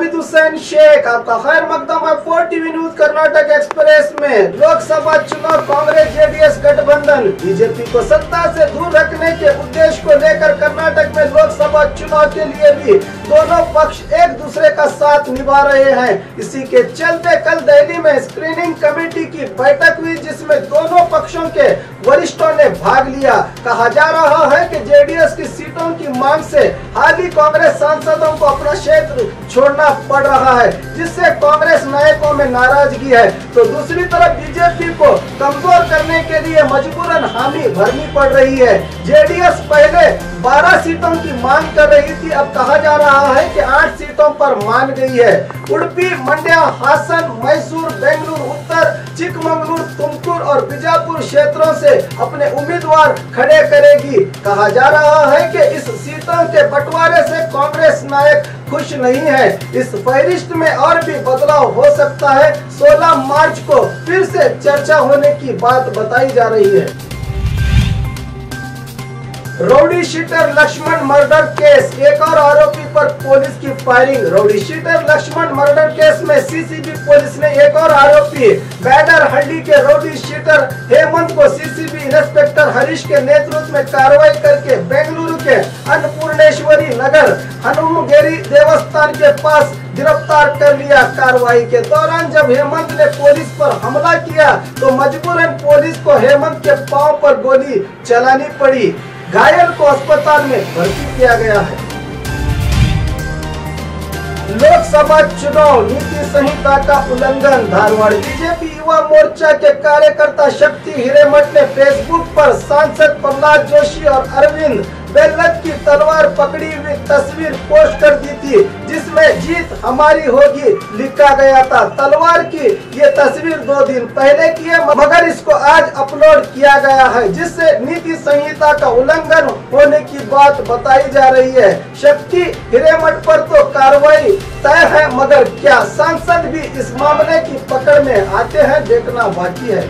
आबिद हुसैन शेख, आपका खैर मकदम है 4 टीवी न्यूज कर्नाटक एक्सप्रेस में। लोकसभा चुनाव कांग्रेस जेडीएस गठबंधन बीजेपी को सत्ता से दूर रखने के उद्देश्य को लेकर कर्नाटक में लोकसभा चुनाव के लिए भी दोनों पक्ष एक दूसरे का साथ निभा रहे हैं। इसी के चलते कल दिल्ली में स्क्रीनिंग कमेटी की बैठक हुई, जिसमें दोनों पक्षों के वरिष्ठों ने भाग लिया। कहा जा रहा है कि जेडीएस की सीटों की मांग से हाली कांग्रेस सांसदों को अपना क्षेत्र छोड़ना पड़ रहा है, जिससे कांग्रेस नायकों में नाराजगी है। तो दूसरी तरफ बीजेपी को कमजोर करने के लिए मजबूरन हामी भरनी पड़ रही है। जेडीएस पहले 12 सीटों की मांग कर रही थी, अब कहा जा रहा है कि 8 सीटों पर मान गई है। उडुपी, मंड्या, हासन, मैसूर, बेंगलुरु उत्तर, चिकमंगलुरु, तुमकुर और बीजापुर क्षेत्रों से अपने उम्मीदवार खड़े करेगी। कहा जा रहा है कि इस सीटों के बंटवारे से कांग्रेस नायक खुश नहीं है। इस फहरिस्त में और भी बदलाव हो सकता है। 16 मार्च को फिर से चर्चा होने की बात बताई जा रही है। रउडी शीटर लक्ष्मण मर्डर केस, एक और आरोपी पर पुलिस की फायरिंग। रउडी शीटर लक्ष्मण मर्डर केस में सीसीबी पुलिस ने एक और आरोपी बैडर हल्डी के रउडी शीटर हेमंत को सीसीबी इंस्पेक्टर हरीश के नेतृत्व में कार्रवाई करके बेंगलुरु के अन्नपूर्णेश्वरी नगर हनुमगिरी देवस्थान के पास गिरफ्तार कर लिया। कार्रवाई के दौरान जब हेमंत ने पुलिस पर हमला किया तो मजबूरन पुलिस को हेमंत के पांव पर गोली चलानी पड़ी। घायल को अस्पताल में भर्ती किया गया है। लोकसभा चुनाव नीति संहिता का उल्लंघन, धारवाड़। बीजेपी युवा मोर्चा के कार्यकर्ता शक्ति हिरेमठ ने फेसबुक पर सांसद प्रहलाद जोशी और अरविंद बेल्लत की तलवार पकड़ी हुई तस्वीर पोस्ट कर दी थी, जिसमें जीत हमारी होगी लिखा गया था। तलवार की ये तस्वीर 2 दिन पहले की है, मगर इसको आज अपलोड किया गया है, जिससे नीति संहिता का उल्लंघन होने की बात बताई जा रही है। शक्ति हिरेमठ पर तो कार्रवाई तय है, मगर क्या सांसद भी इस मामले की पकड़ में आते हैं, देखना बाकी है।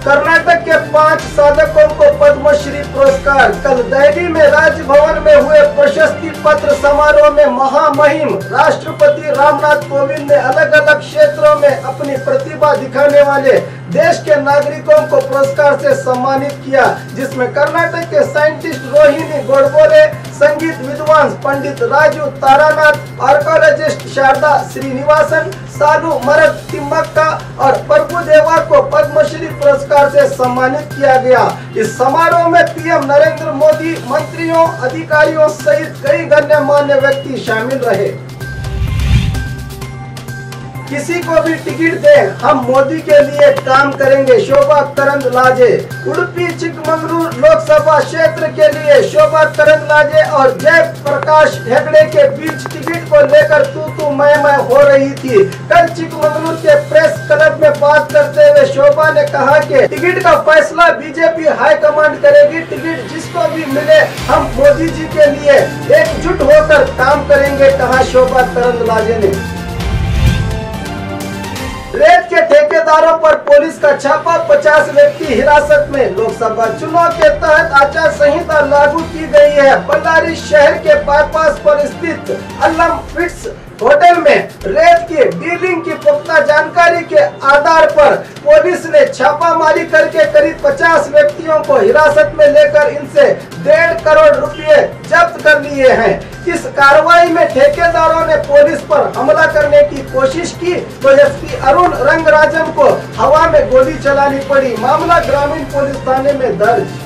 कर्नाटक के 5 साधकों को पद्मश्री पुरस्कार। कल दिल्ली में राजभवन में हुए प्रशस्ति पत्र समारोह में महामहिम राष्ट्रपति रामनाथ कोविंद ने अलग अलग क्षेत्रों में अपनी प्रतिभा दिखाने वाले देश के नागरिकों को पुरस्कार से सम्मानित किया, जिसमें कर्नाटक के साइंटिस्ट रोहिणी गोडबोले, संगीत विद्वान पंडित राजू तारानाथ, आर्कोलॉजिस्ट शारदा श्रीनिवासन, सालू मरद तिम्मक्का और प्रभुदेवा को पद्मश्री पुरस्कार से सम्मानित किया गया। इस समारोह में पीएम नरेंद्र मोदी, मंत्रियों, अधिकारियों सहित कई गण्यमान्य व्यक्ति शामिल रहे। किसी को भी टिकट दे, हम मोदी के लिए काम करेंगे, शोभा करंदलाजे। उडुपी चिकमंगलुरु लोकसभा क्षेत्र के लिए शोभा करंदलाजे और जय प्रकाश हेगड़े के बीच टिकट को लेकर तू मैं हो रही थी। कल चिकमंगलुरु के प्रेस क्लब में बात करते हुए शोभा ने कहा कि टिकट का फैसला बीजेपी हाईकमांड करेगी। टिकट जिसको भी मिले, हम मोदी जी के लिए एकजुट होकर काम करेंगे, कहा शोभा करंदलाजे ने। रेत के ठेकेदारों पर पुलिस का छापा, 50 व्यक्ति हिरासत में। लोकसभा चुनाव के तहत आचार संहिता लागू की गई है। बल्लारी शहर के बाईपास पर स्थित अल्लम फिट्स होटल में रेत की डीलिंग की पुख्ता जानकारी के आधार पर पुलिस ने छापामारी करके करीब 50 व्यक्तियों को हिरासत में लेकर इनसे 1.5 करोड़ रुपए जब्त कर लिए हैं। इस कार्रवाई में ठेकेदारों ने पुलिस पर हमला करने की कोशिश की तो एसपी अरुण रंगराजन को हवा में गोली चलानी पड़ी। मामला ग्रामीण पुलिस थाने में दर्ज।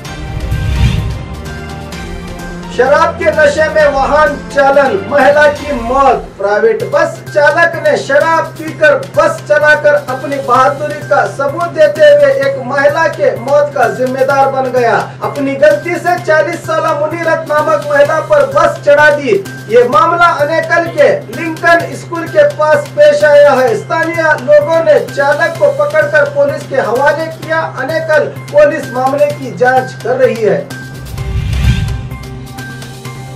शराब के नशे में वाहन चालन, महिला की मौत। प्राइवेट बस चालक ने शराब पीकर बस चलाकर अपनी बहादुरी का सबूत देते हुए एक महिला के मौत का जिम्मेदार बन गया। अपनी गलती से 40 साल मुनीरत नामक महिला पर बस चढ़ा दी। ये मामला अनेकल के लिंकन स्कूल के पास पेश आया है। स्थानीय लोगों ने चालक को पकड़कर पुलिस के हवाले किया। अनेकल पुलिस मामले की जाँच कर रही है।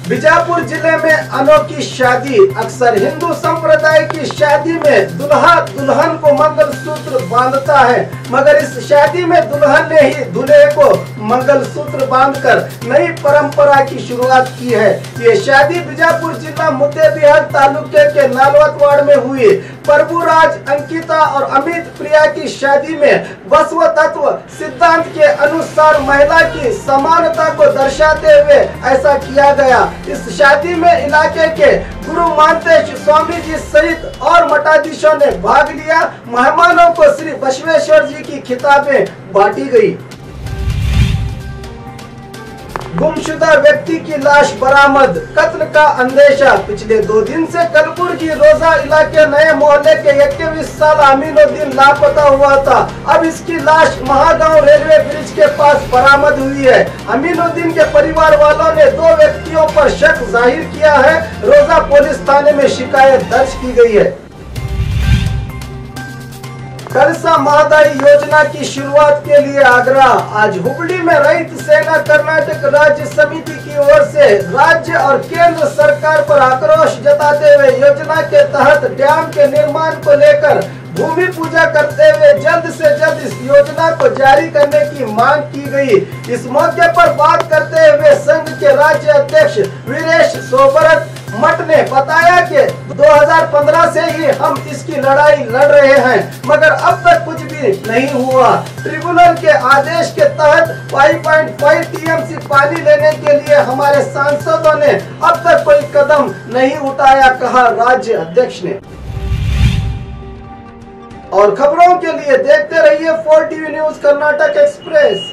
बीजापुर जिले में अनोखी शादी। अक्सर हिंदू संप्रदाय की शादी में दुल्हा दुल्हन को मंगलसूत्र बांधता है, मगर इस शादी में दुल्हन ने ही दूल्हे को मंगलसूत्र बांधकर नई परंपरा की शुरुआत की है। ये शादी बीजापुर जिला मुद्देबिहार तालुके के नालवत वार्ड में हुई। प्रभुराज, अंकिता और अमित प्रिया की शादी में बसव तत्व सिद्धांत के अनुसार महिला की समानता को दर्शाते हुए ऐसा किया गया। इस शादी में इलाके के गुरु मानतेश स्वामी जी सहित और मठाधीशों ने भाग लिया। मेहमानों को श्री बसवेश्वर जी की खिताबें बांटी गई। गुमशुदा व्यक्ति की लाश बरामद, कत्ल का अंदेशा। पिछले 2 दिन से कलबुर्गी रोजा इलाके नए मोहल्ले के 21 साल अमीनुद्दीन लापता हुआ था। अब इसकी लाश महागांव रेलवे ब्रिज के पास बरामद हुई है। अमीनुद्दीन के परिवार वालों ने 2 व्यक्तियों पर शक जाहिर किया है। रोजा पुलिस थाने में शिकायत दर्ज की गई है। कलसा महादाई योजना की शुरुआत के लिए आग्रह। आज हुबली में रैत सेना कर्नाटक राज्य समिति की ओर से राज्य और केंद्र सरकार पर आक्रोश जताते हुए योजना के तहत डैम के निर्माण को लेकर भूमि पूजा करते हुए जल्द से जल्द इस योजना को जारी करने की मांग की गई। इस मौके पर बात करते हुए संघ के राज्य अध्यक्ष वीरेश सोबरत मठ ने बताया कि 2015 से ही हम इसकी लड़ाई लड़ रहे हैं, मगर अब तक कुछ भी नहीं हुआ। ट्रिब्यूनल के आदेश के तहत 5.5 टीएमसी पानी लेने के लिए हमारे सांसदों ने अब तक कोई कदम नहीं उठाया, कहा राज्य अध्यक्ष ने। और खबरों के लिए देखते रहिए 4 टीवी न्यूज कर्नाटक एक्सप्रेस।